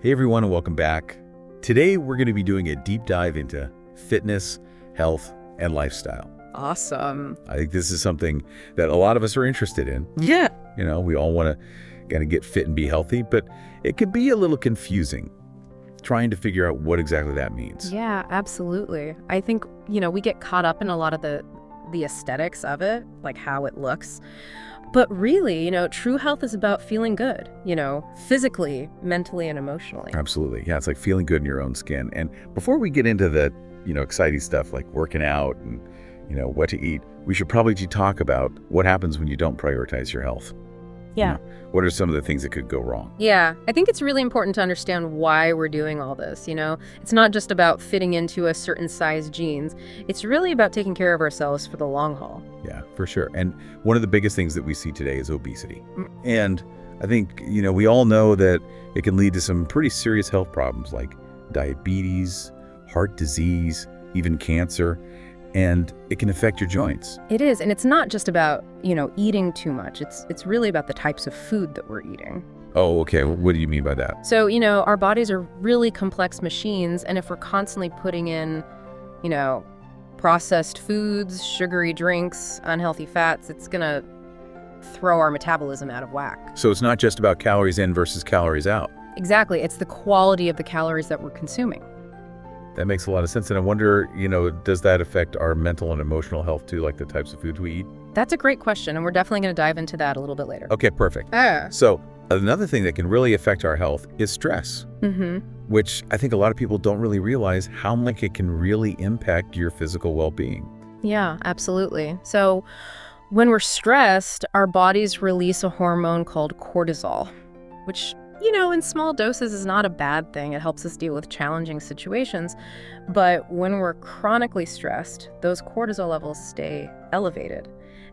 Hey everyone, and welcome back. Today we're going to be doing a deep dive into fitness, health, and lifestyle. Awesome. I think this is something that a lot of us are interested in. Yeah. We all want to kind of get fit and be healthy, but it could be a little confusing trying to figure out what exactly that means. Yeah, absolutely. I think, we get caught up in a lot of the aesthetics of it, like how it looks. But really, true health is about feeling good, physically, mentally, and emotionally. Absolutely. Yeah, it's like feeling good in your own skin. And before we get into the, exciting stuff like working out and, what to eat, we should probably talk about what happens when you don't prioritize your health. Yeah. What are some of the things that could go wrong? Yeah, I think it's really important to understand why we're doing all this, It's not just about fitting into a certain size jeans. It's really about taking care of ourselves for the long haul. Yeah, for sure. And one of the biggest things that we see today is obesity. And I think, we all know that it can lead to some pretty serious health problems like diabetes, heart disease, even cancer. And it can affect your joints. It is, and it's not just about, eating too much. It's really about the types of food that we're eating. Oh, okay. What do you mean by that? So, our bodies are really complex machines, and if we're constantly putting in, processed foods, sugary drinks, unhealthy fats, it's gonna throw our metabolism out of whack. So it's not just about calories in versus calories out. Exactly. It's the quality of the calories that we're consuming. That makes a lot of sense. And I wonder, does that affect our mental and emotional health too, like the types of foods we eat? That's a great question, and we're definitely going to dive into that a little bit later. Okay, perfect. So another thing that can really affect our health is stress, which I think a lot of people don't really realize how much it can really impact your physical well-being. Yeah, absolutely. So when we're stressed, our bodies release a hormone called cortisol, which in small doses is not a bad thing. It helps us deal with challenging situations. But when we're chronically stressed, those cortisol levels stay elevated.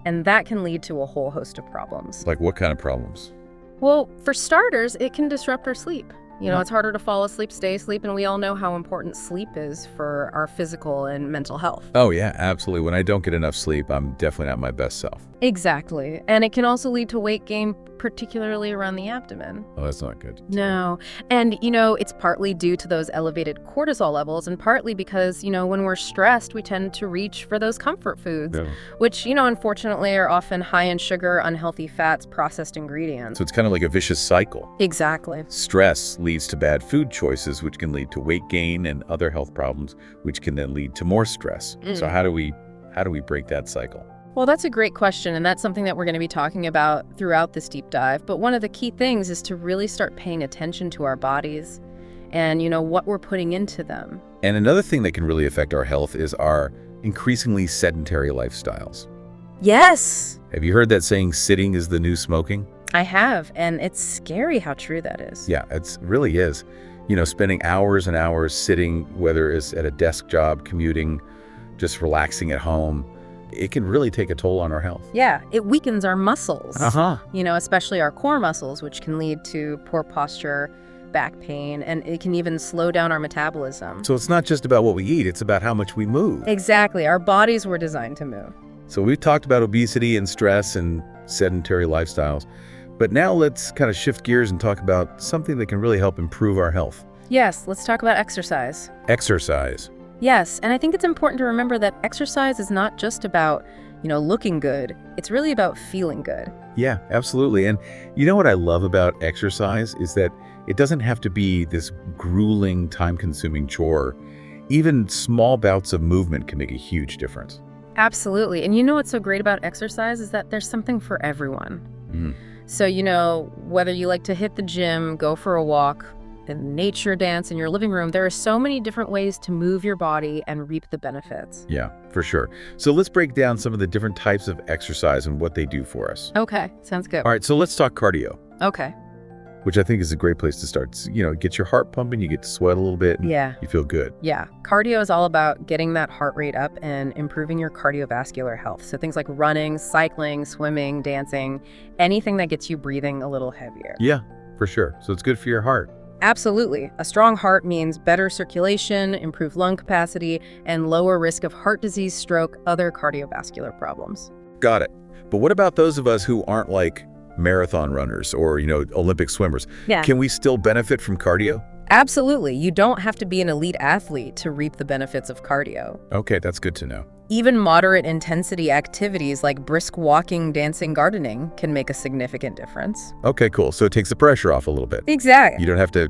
And that can lead to a whole host of problems. Like what kind of problems? Well, for starters, it can disrupt our sleep. It's harder to fall asleep, stay asleep, and we all know how important sleep is for our physical and mental health. Oh, yeah, absolutely. When I don't get enough sleep, I'm definitely not my best self. Exactly. And it can also lead to weight gain, particularly around the abdomen. Oh, that's not good. No. And, it's partly due to those elevated cortisol levels and partly because, when we're stressed, we tend to reach for those comfort foods, which, unfortunately are often high in sugar, unhealthy fats, processed ingredients. So it's kind of like a vicious cycle. Exactly. Stress leads to bad food choices, which can lead to weight gain and other health problems, which can then lead to more stress. So how do we break that cycle? Well, that's a great question, and that's something that we're going to be talking about throughout this deep dive. But one of the key things is to really start paying attention to our bodies and, what we're putting into them. And another thing that can really affect our health is our increasingly sedentary lifestyles. Yes! Have you heard that saying, sitting is the new smoking? I have, and it's scary how true that is. Yeah, it really is. Spending hours and hours sitting, whether it's at a desk job, commuting, just relaxing at home, it can really take a toll on our health. Yeah, it weakens our muscles, especially our core muscles, which can lead to poor posture, back pain, and it can even slow down our metabolism. So it's not just about what we eat, it's about how much we move. Exactly. Our bodies were designed to move. So we've talked about obesity and stress and sedentary lifestyles, but now let's kind of shift gears and talk about something that can really help improve our health. Yes, let's talk about exercise. Exercise. Yes, and I think it's important to remember that exercise is not just about, looking good. It's really about feeling good. Yeah, absolutely. And what I love about exercise is that it doesn't have to be this grueling, time-consuming chore. Even small bouts of movement can make a huge difference. Absolutely. And what's so great about exercise is that there's something for everyone. So, whether you like to hit the gym, go for a walk, and nature dance in your living room, there are so many different ways to move your body and reap the benefits. Yeah, for sure. So let's break down some of the different types of exercise and what they do for us. Okay, sounds good. All right, so let's talk cardio. Okay. Which I think is a great place to start. It gets your heart pumping, you get to sweat a little bit, and you feel good. Yeah, cardio is all about getting that heart rate up and improving your cardiovascular health. So things like running, cycling, swimming, dancing, anything that gets you breathing a little heavier. Yeah, for sure. So it's good for your heart. Absolutely. A strong heart means better circulation, improved lung capacity, and lower risk of heart disease, stroke, other cardiovascular problems. Got it. But what about those of us who aren't like marathon runners or, Olympic swimmers? Yeah. Can we still benefit from cardio? Absolutely. You don't have to be an elite athlete to reap the benefits of cardio. Okay, that's good to know. Even moderate intensity activities like brisk walking, dancing, gardening can make a significant difference. Okay, cool. So it takes the pressure off a little bit. Exactly. You don't have to,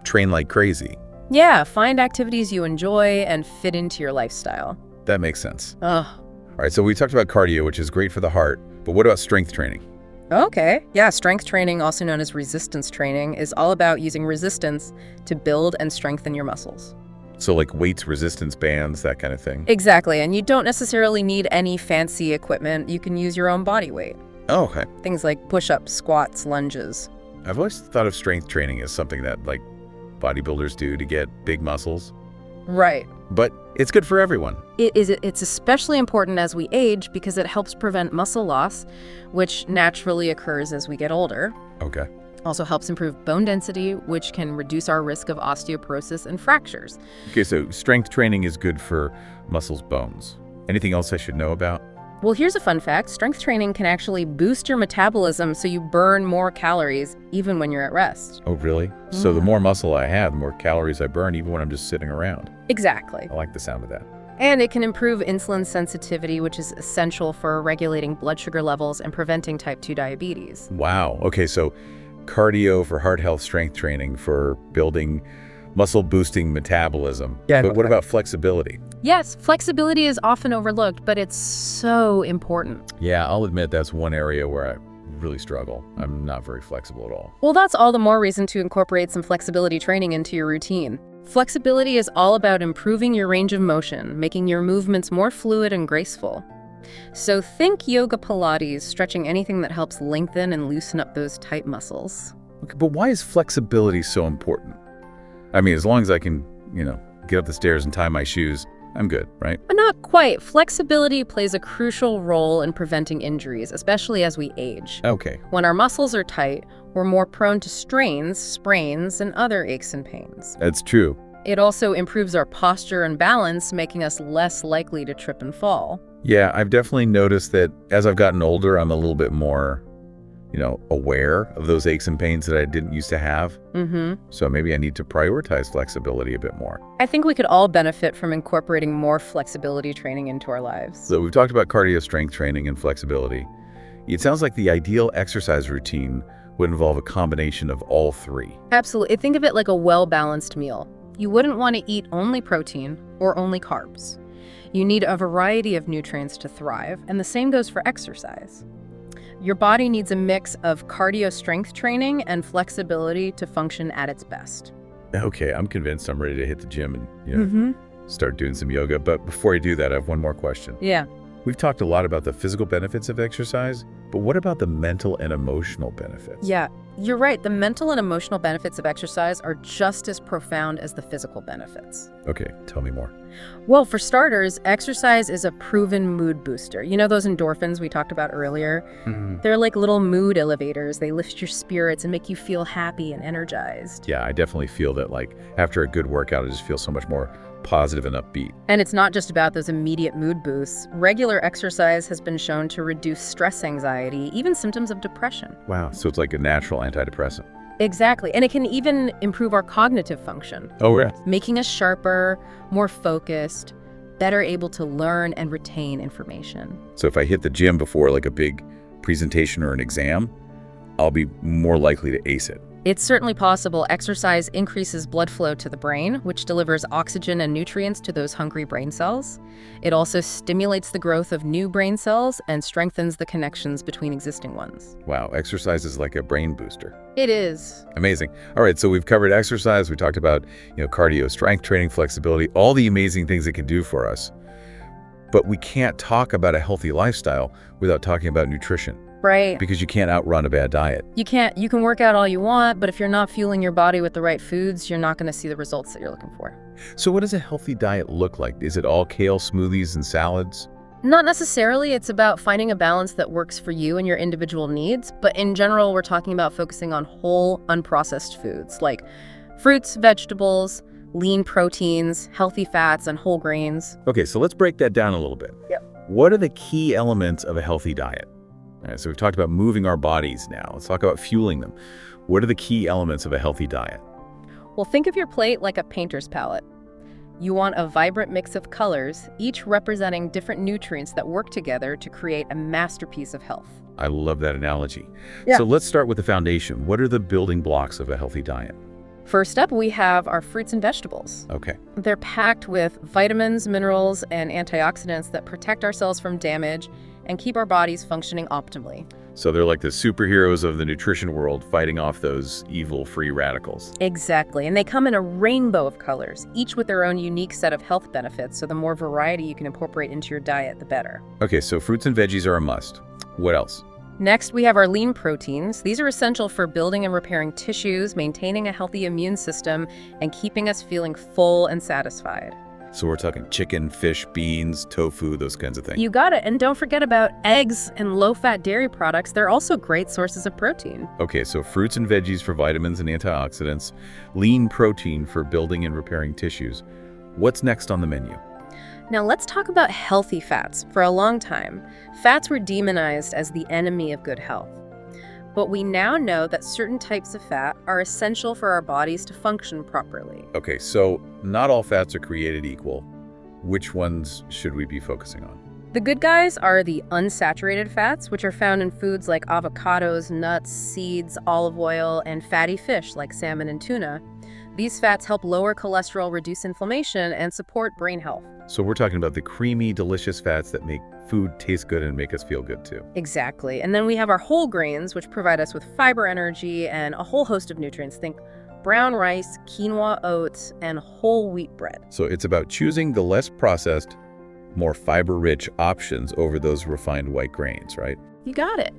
train like crazy. Yeah, find activities you enjoy and fit into your lifestyle. That makes sense. Ugh. All right, so we talked about cardio, which is great for the heart, but what about strength training? Okay. Yeah, strength training, also known as resistance training, is all about using resistance to build and strengthen your muscles. So like weights, resistance bands, that kind of thing? Exactly, and you don't necessarily need any fancy equipment. You can use your own body weight. Oh, okay. Things like push-ups, squats, lunges. I've always thought of strength training as something that like bodybuilders do to get big muscles, Right. but it's good for everyone. It's especially important as we age because it helps prevent muscle loss, which naturally occurs as we get older. Okay. Also helps improve bone density, which can reduce our risk of osteoporosis and fractures. Okay, so strength training is good for muscles, bones. Anything else I should know about? Well, here's a fun fact. Strength training can actually boost your metabolism so you burn more calories even when you're at rest. Oh, really? So the more muscle I have, the more calories I burn, even when I'm just sitting around. Exactly. I like the sound of that. And it can improve insulin sensitivity, which is essential for regulating blood sugar levels and preventing type 2 diabetes. Wow. Okay, so cardio for heart health, strength training for building muscle boosting metabolism. Yeah. But what about flexibility? Yes, flexibility is often overlooked, but it's so important. Yeah, I'll admit that's one area where I really struggle. I'm not very flexible at all. Well, that's all the more reason to incorporate some flexibility training into your routine. Flexibility is all about improving your range of motion, making your movements more fluid and graceful. So think yoga, Pilates, stretching anything that helps lengthen and loosen up those tight muscles. Okay, but why is flexibility so important? I mean, as long as I can, get up the stairs and tie my shoes, I'm good, right? But not quite. Flexibility plays a crucial role in preventing injuries, especially as we age. Okay. When our muscles are tight, we're more prone to strains, sprains, and other aches and pains. That's true. It also improves our posture and balance, making us less likely to trip and fall. Yeah, I've definitely noticed that as I've gotten older, I'm a little bit more, aware of those aches and pains that I didn't used to have. So maybe I need to prioritize flexibility a bit more. I think we could all benefit from incorporating more flexibility training into our lives. So we've talked about cardio, strength training, and flexibility. It sounds like the ideal exercise routine would involve a combination of all three. Absolutely. Think of it like a well-balanced meal. You wouldn't want to eat only protein or only carbs. You need a variety of nutrients to thrive, and the same goes for exercise. Your body needs a mix of cardio strength training and flexibility to function at its best. Okay, I'm convinced I'm ready to hit the gym and start doing some yoga. But before I do that, I have one more question. Yeah. We've talked a lot about the physical benefits of exercise, but what about the mental and emotional benefits? Yeah, you're right. The mental and emotional benefits of exercise are just as profound as the physical benefits. Okay, tell me more. Well, for starters, exercise is a proven mood booster. You know those endorphins we talked about earlier? They're like little mood elevators. They lift your spirits and make you feel happy and energized. Yeah, I definitely feel that after a good workout, I just feel so much more positive and upbeat. And it's not just about those immediate mood boosts. Regular exercise has been shown to reduce stress anxiety, even symptoms of depression. Wow, so it's like a natural antidepressant. Exactly. And it can even improve our cognitive function. Oh, yeah. Making us sharper, more focused, better able to learn and retain information. So if I hit the gym before a big presentation or an exam, I'll be more likely to ace it. It's certainly possible. Exercise increases blood flow to the brain, which delivers oxygen and nutrients to those hungry brain cells. It also stimulates the growth of new brain cells and strengthens the connections between existing ones. Wow, exercise is like a brain booster. It is. Amazing. All right, so we've covered exercise. We talked about, cardio, strength training, flexibility, all the amazing things it can do for us. But we can't talk about a healthy lifestyle without talking about nutrition. Right. Because you can't outrun a bad diet. You can work out all you want, but if you're not fueling your body with the right foods, you're not going to see the results that you're looking for. So what does a healthy diet look like? Is it all kale, smoothies, and salads? Not necessarily. It's about finding a balance that works for you and your individual needs. But in general, we're talking about focusing on whole, unprocessed foods like fruits, vegetables, lean proteins, healthy fats, and whole grains. Okay, so let's break that down a little bit. Yep. What are the key elements of a healthy diet? All right, so we've talked about moving our bodies now. Let's talk about fueling them. What are the key elements of a healthy diet? Well, think of your plate like a painter's palette. You want a vibrant mix of colors, each representing different nutrients that work together to create a masterpiece of health. I love that analogy. Yeah. So let's start with the foundation. What are the building blocks of a healthy diet? First up, we have our fruits and vegetables. Okay. They're packed with vitamins, minerals, and antioxidants that protect our cells from damage and keep our bodies functioning optimally. So they're like the superheroes of the nutrition world fighting off those evil free radicals. Exactly, and they come in a rainbow of colors, each with their own unique set of health benefits, so the more variety you can incorporate into your diet, the better. Okay, so fruits and veggies are a must. What else? Next, we have our lean proteins. These are essential for building and repairing tissues, maintaining a healthy immune system, and keeping us feeling full and satisfied. So we're talking chicken, fish, beans, tofu, those kinds of things. You got it. And don't forget about eggs and low-fat dairy products. They're also great sources of protein. Okay, so fruits and veggies for vitamins and antioxidants, lean protein for building and repairing tissues. What's next on the menu? Now let's talk about healthy fats. For a long time, fats were demonized as the enemy of good health. But we now know that certain types of fat are essential for our bodies to function properly. Okay, so not all fats are created equal. Which ones should we be focusing on? The good guys are the unsaturated fats, which are found in foods like avocados, nuts, seeds, olive oil, and fatty fish like salmon and tuna. These fats help lower cholesterol, reduce inflammation, and support brain health. So we're talking about the creamy, delicious fats that make food taste good and make us feel good too. Exactly. And then we have our whole grains, which provide us with fiber, energy, and a whole host of nutrients. Think brown rice, quinoa oats, and whole wheat bread. So it's about choosing the less processed, more fiber-rich options over those refined white grains, right? You got it.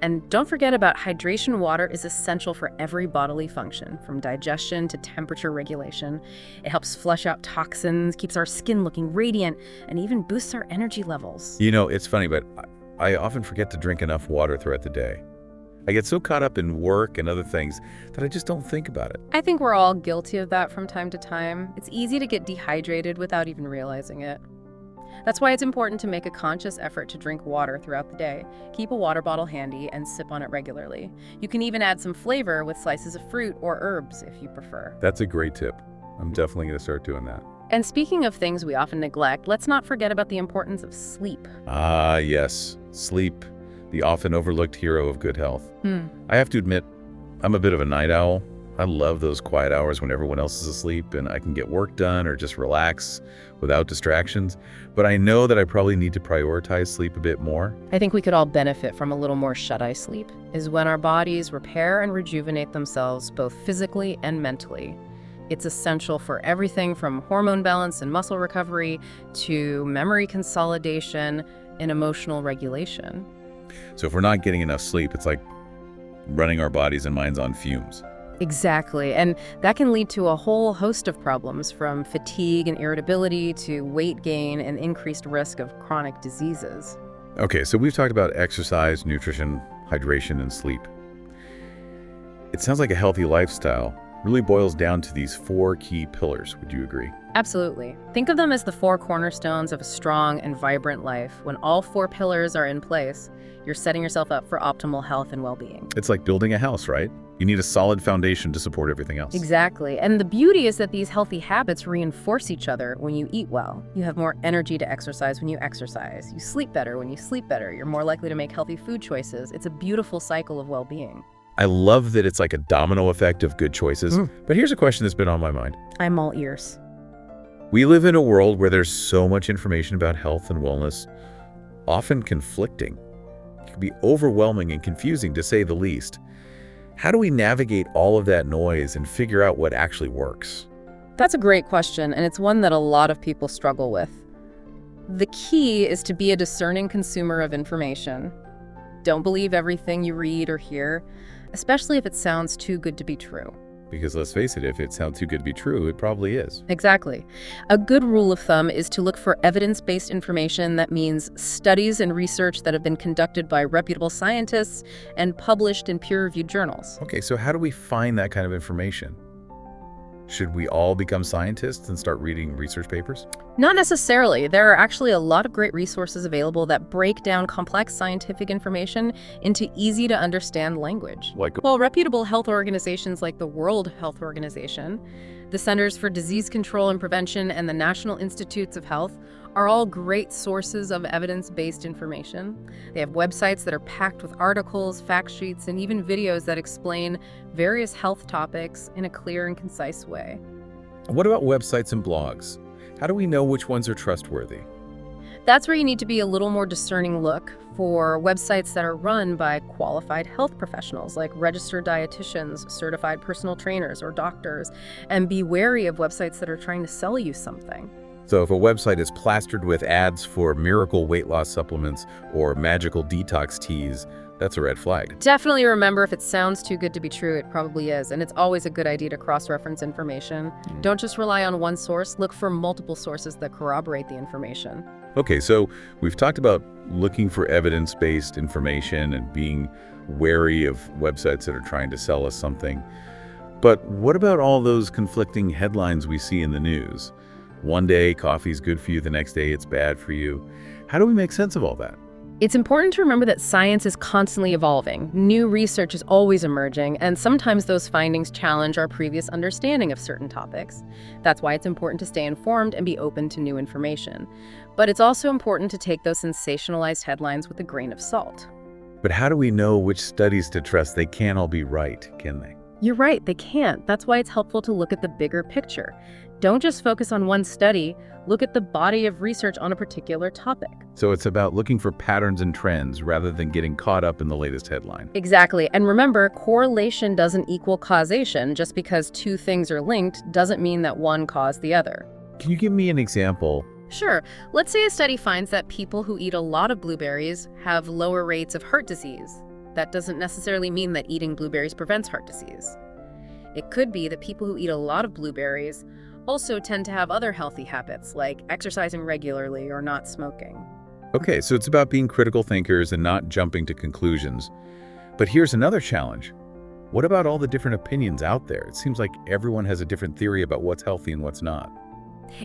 And don't forget about hydration. Water is essential for every bodily function, from digestion to temperature regulation. It helps flush out toxins, keeps our skin looking radiant, and even boosts our energy levels. You know, it's funny, but I often forget to drink enough water throughout the day. I get so caught up in work and other things that I just don't think about it. I think we're all guilty of that from time to time. It's easy to get dehydrated without even realizing it. That's why it's important to make a conscious effort to drink water throughout the day. Keep a water bottle handy and sip on it regularly. You can even add some flavor with slices of fruit or herbs if you prefer. That's a great tip. I'm definitely going to start doing that. And speaking of things we often neglect, let's not forget about the importance of sleep. Ah, yes. Sleep, the often overlooked hero of good health. I have to admit, I'm a bit of a night owl. I love those quiet hours when everyone else is asleep and I can get work done or just relax without distractions. But I know that I probably need to prioritize sleep a bit more. I think we could all benefit from a little more shut-eye sleep, is when our bodies repair and rejuvenate themselves both physically and mentally. It's essential for everything from hormone balance and muscle recovery to memory consolidation and emotional regulation. So if we're not getting enough sleep, it's like running our bodies and minds on fumes. Exactly, and that can lead to a whole host of problems, from fatigue and irritability to weight gain and increased risk of chronic diseases. Okay, so we've talked about exercise, nutrition, hydration, and sleep. It sounds like a healthy lifestyle really boils down to these 4 key pillars. Would you agree? Absolutely. Think of them as the 4 cornerstones of a strong and vibrant life. When all 4 pillars are in place, you're setting yourself up for optimal health and well-being. It's like building a house, right? You need a solid foundation to support everything else. Exactly. And the beauty is that these healthy habits reinforce each other when you eat well. You have more energy to exercise when you exercise. You sleep better when you sleep better. You're more likely to make healthy food choices. It's a beautiful cycle of well-being. I love that it's like a domino effect of good choices. But here's a question that's been on my mind. I'm all ears. We live in a world where there's so much information about health and wellness, often conflicting. It can be overwhelming and confusing, to say the least. How do we navigate all of that noise and figure out what actually works? That's a great question, and it's one that a lot of people struggle with. The key is to be a discerning consumer of information. Don't believe everything you read or hear, especially if it sounds too good to be true. Because let's face it, if it sounds too good to be true, it probably is. Exactly. A good rule of thumb is to look for evidence-based information. That means studies and research that have been conducted by reputable scientists and published in peer-reviewed journals. Okay, so how do we find that kind of information? Should we all become scientists and start reading research papers? Not necessarily. There are actually a lot of great resources available that break down complex scientific information into easy-to-understand language. Well, reputable health organizations like the World Health Organization, the Centers for Disease Control and Prevention, and the National Institutes of Health are all great sources of evidence-based information. They have websites that are packed with articles, fact sheets, and even videos that explain various health topics in a clear and concise way. What about websites and blogs? How do we know which ones are trustworthy? That's where you need to be a little more discerning. Look for websites that are run by qualified health professionals like registered dietitians, certified personal trainers, or doctors, and be wary of websites that are trying to sell you something. So if a website is plastered with ads for miracle weight loss supplements or magical detox teas, that's a red flag. Definitely remember, if it sounds too good to be true, it probably is. And it's always a good idea to cross-reference information. Don't just rely on one source. Look for multiple sources that corroborate the information. Okay, so we've talked about looking for evidence-based information and being wary of websites that are trying to sell us something. But what about all those conflicting headlines we see in the news? One day, coffee's good for you, the next day, it's bad for you. How do we make sense of all that? It's important to remember that science is constantly evolving. New research is always emerging, and sometimes those findings challenge our previous understanding of certain topics. That's why it's important to stay informed and be open to new information. But it's also important to take those sensationalized headlines with a grain of salt. But how do we know which studies to trust? They can't all be right, can they? You're right, they can't. That's why it's helpful to look at the bigger picture. Don't just focus on one study, look at the body of research on a particular topic. So it's about looking for patterns and trends rather than getting caught up in the latest headline. Exactly. And remember, correlation doesn't equal causation. Just because two things are linked doesn't mean that one caused the other. Can you give me an example? Sure. Let's say a study finds that people who eat a lot of blueberries have lower rates of heart disease. That doesn't necessarily mean that eating blueberries prevents heart disease. It could be that people who eat a lot of blueberries also tend to have other healthy habits, like exercising regularly or not smoking. Okay, so it's about being critical thinkers and not jumping to conclusions. But here's another challenge. What about all the different opinions out there? It seems like everyone has a different theory about what's healthy and what's not.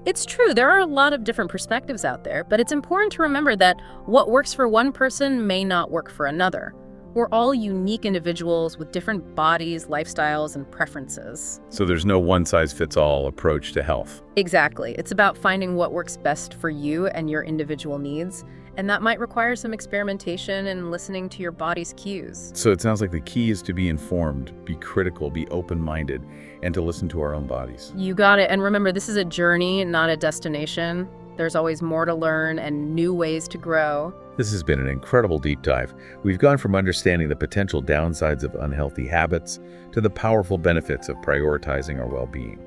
It's true, there are a lot of different perspectives out there, but it's important to remember that what works for one person may not work for another. We're all unique individuals with different bodies, lifestyles, and preferences. So there's no one-size-fits-all approach to health. Exactly. It's about finding what works best for you and your individual needs, and that might require some experimentation and listening to your body's cues. So it sounds like the key is to be informed, be critical, be open-minded, and to listen to our own bodies. You got it. And remember, this is a journey, not a destination. There's always more to learn and new ways to grow. This has been an incredible deep dive. We've gone from understanding the potential downsides of unhealthy habits to the powerful benefits of prioritizing our well-being.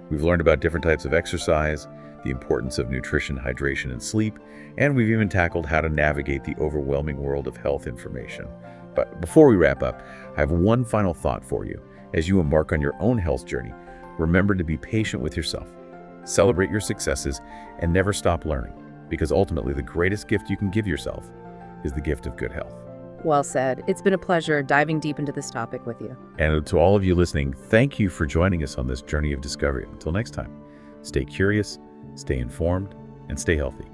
We've learned about different types of exercise, the importance of nutrition, hydration, and sleep, and we've even tackled how to navigate the overwhelming world of health information. But before we wrap up, I have one final thought for you. As you embark on your own health journey, remember to be patient with yourself. Celebrate your successes and never stop learning, because ultimately the greatest gift you can give yourself is the gift of good health. Well said. It's been a pleasure diving deep into this topic with you. And to all of you listening, thank you for joining us on this journey of discovery. Until next time, stay curious, stay informed, and stay healthy.